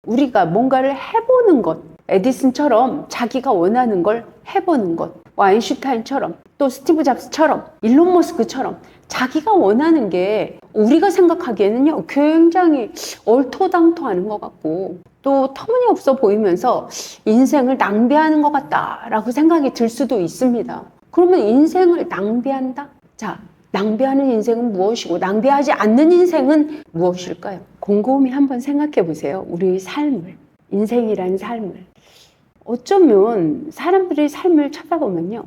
우리가 뭔가를 해보는 것, 에디슨처럼 자기가 원하는 걸 해보는 것, 아인슈타인처럼 또 스티브 잡스처럼 일론 머스크처럼 자기가 원하는 게 우리가 생각하기에는요 굉장히 얼토당토하는 것 같고 또 터무니없어 보이면서 인생을 낭비하는 것 같다라고 생각이 들 수도 있습니다. 그러면 인생을 낭비한다? 자, 낭비하는 인생은 무엇이고 낭비하지 않는 인생은 무엇일까요? 곰곰이 한번 생각해 보세요. 우리의 삶을, 인생이란 삶을. 어쩌면 사람들의 삶을 쳐다보면요,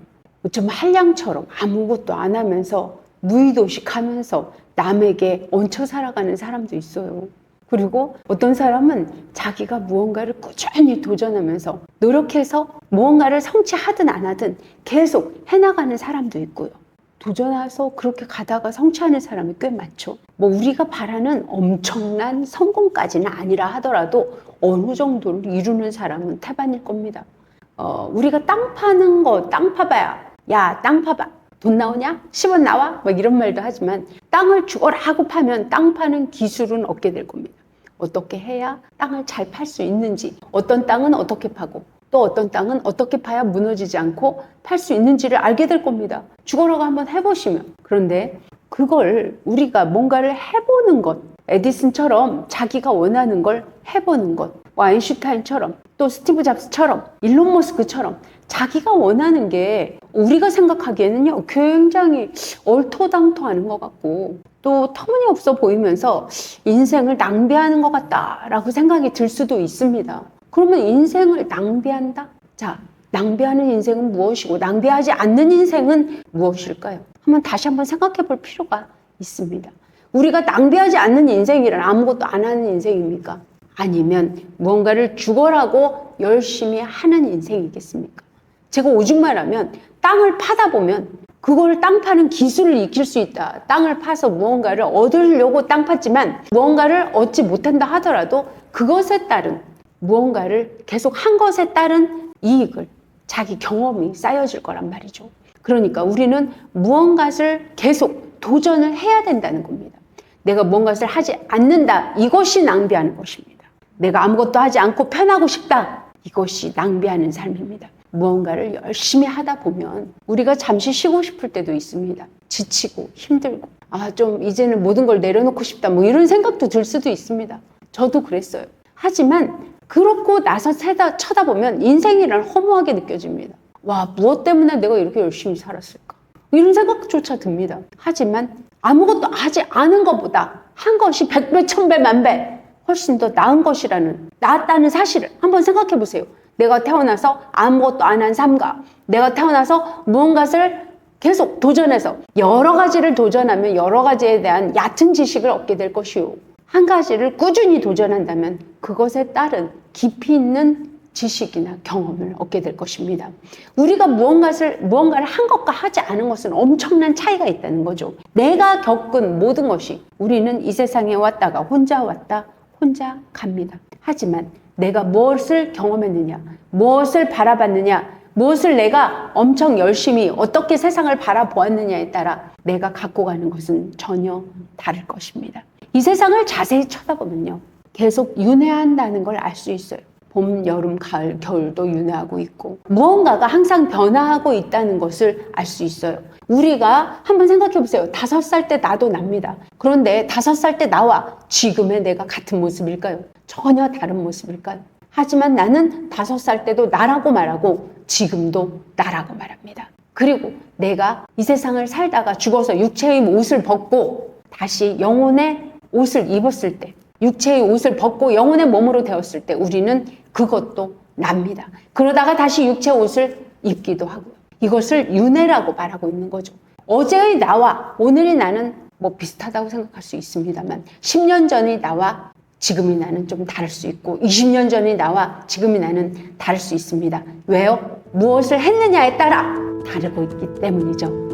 좀 한량처럼 아무것도 안 하면서 무의도식하면서 남에게 얹혀 살아가는 사람도 있어요. 그리고 어떤 사람은 자기가 무언가를 꾸준히 도전하면서 노력해서 무언가를 성취하든 안 하든 계속 해나가는 사람도 있고요. 도전해서 그렇게 가다가 성취하는 사람이 꽤 많죠. 뭐 우리가 바라는 엄청난 성공까지는 아니라 하더라도 어느 정도를 이루는 사람은 태반일 겁니다. 우리가 땅 파는 거, 땅 파봐야, 야, 땅 파봐. 돈 나오냐? 10원 나와? 막 이런 말도 하지만 땅을 죽어라 하고 파면 땅 파는 기술은 얻게 될 겁니다. 어떻게 해야 땅을 잘 팔 수 있는지, 어떤 땅은 어떻게 파고 또 어떤 땅은 어떻게 파야 무너지지 않고 팔 수 있는지를 알게 될 겁니다. 죽어라고 한번 해보시면. 그런데 그걸 우리가 뭔가를 해보는 것, 에디슨처럼 자기가 원하는 걸 해보는 것, 아인슈타인처럼 또 스티브 잡스처럼 일론 머스크처럼 자기가 원하는 게 우리가 생각하기에는요 굉장히 얼토당토하는 것 같고 또 터무니없어 보이면서 인생을 낭비하는 것 같다라고 생각이 들 수도 있습니다. 그러면 인생을 낭비한다? 자, 낭비하는 인생은 무엇이고 낭비하지 않는 인생은 무엇일까요? 다시 한번 생각해 볼 필요가 있습니다. 우리가 낭비하지 않는 인생이란 아무것도 안 하는 인생입니까? 아니면 무언가를 죽어라고 열심히 하는 인생이겠습니까? 제가 오직 말하면 땅을 파다 보면 그걸 땅 파는 기술을 익힐 수 있다. 땅을 파서 무언가를 얻으려고 땅 팠지만 무언가를 얻지 못한다 하더라도 그것에 따른 무언가를 계속 한 것에 따른 이익을 자기 경험이 쌓여질 거란 말이죠. 그러니까 우리는 무언가를 계속 도전을 해야 된다는 겁니다. 내가 무언가를 하지 않는다. 이것이 낭비하는 것입니다. 내가 아무것도 하지 않고 편하고 싶다. 이것이 낭비하는 삶입니다. 무언가를 열심히 하다 보면 우리가 잠시 쉬고 싶을 때도 있습니다. 지치고 힘들고 좀 이제는 모든 걸 내려놓고 싶다 뭐 이런 생각도 들 수도 있습니다. 저도 그랬어요. 하지만 그렇고 나서 쳐다보면 인생이란 허무하게 느껴집니다. 와, 무엇 때문에 내가 이렇게 열심히 살았을까? 이런 생각조차 듭니다. 하지만 아무것도 하지 않은 것보다 한 것이 100배, 1000배, 만배 훨씬 더 나았다는 사실을 한번 생각해 보세요. 내가 태어나서 아무것도 안 한 삶과 내가 태어나서 무언가를 계속 도전해서 여러 가지를 도전하면 여러 가지에 대한 얕은 지식을 얻게 될 것이요. 한 가지를 꾸준히 도전한다면 그것에 따른 깊이 있는 지식이나 경험을 얻게 될 것입니다. 우리가 무언가를 한 것과 하지 않은 것은 엄청난 차이가 있다는 거죠. 내가 겪은 모든 것이 우리는 이 세상에 왔다가 혼자 왔다, 혼자 갑니다. 하지만 내가 무엇을 경험했느냐, 무엇을 바라봤느냐, 무엇을 내가 엄청 열심히 어떻게 세상을 바라보았느냐에 따라 내가 갖고 가는 것은 전혀 다를 것입니다. 이 세상을 자세히 쳐다보면요, 계속 윤회한다는 걸 알 수 있어요. 봄, 여름, 가을, 겨울도 윤회하고 있고 무언가가 항상 변화하고 있다는 것을 알 수 있어요. 우리가 한번 생각해 보세요. 5살 때 나도 납니다. 그런데 5살 때 나와 지금의 내가 같은 모습일까요? 전혀 다른 모습일까요? 하지만 나는 5살 때도 나라고 말하고 지금도 나라고 말합니다. 그리고 내가 이 세상을 살다가 죽어서 육체의 옷을 벗고 다시 영혼의 옷을 입었을 때, 육체의 옷을 벗고 영혼의 몸으로 되었을 때 우리는 그것도 납니다. 그러다가 다시 육체의 옷을 입기도 하고요. 이것을 윤회라고 말하고 있는 거죠. 어제의 나와 오늘의 나는 뭐 비슷하다고 생각할 수 있습니다만 10년 전의 나와 지금의 나는 좀 다를 수 있고 20년 전의 나와 지금의 나는 다를 수 있습니다. 왜요? 무엇을 했느냐에 따라 다르고 있기 때문이죠.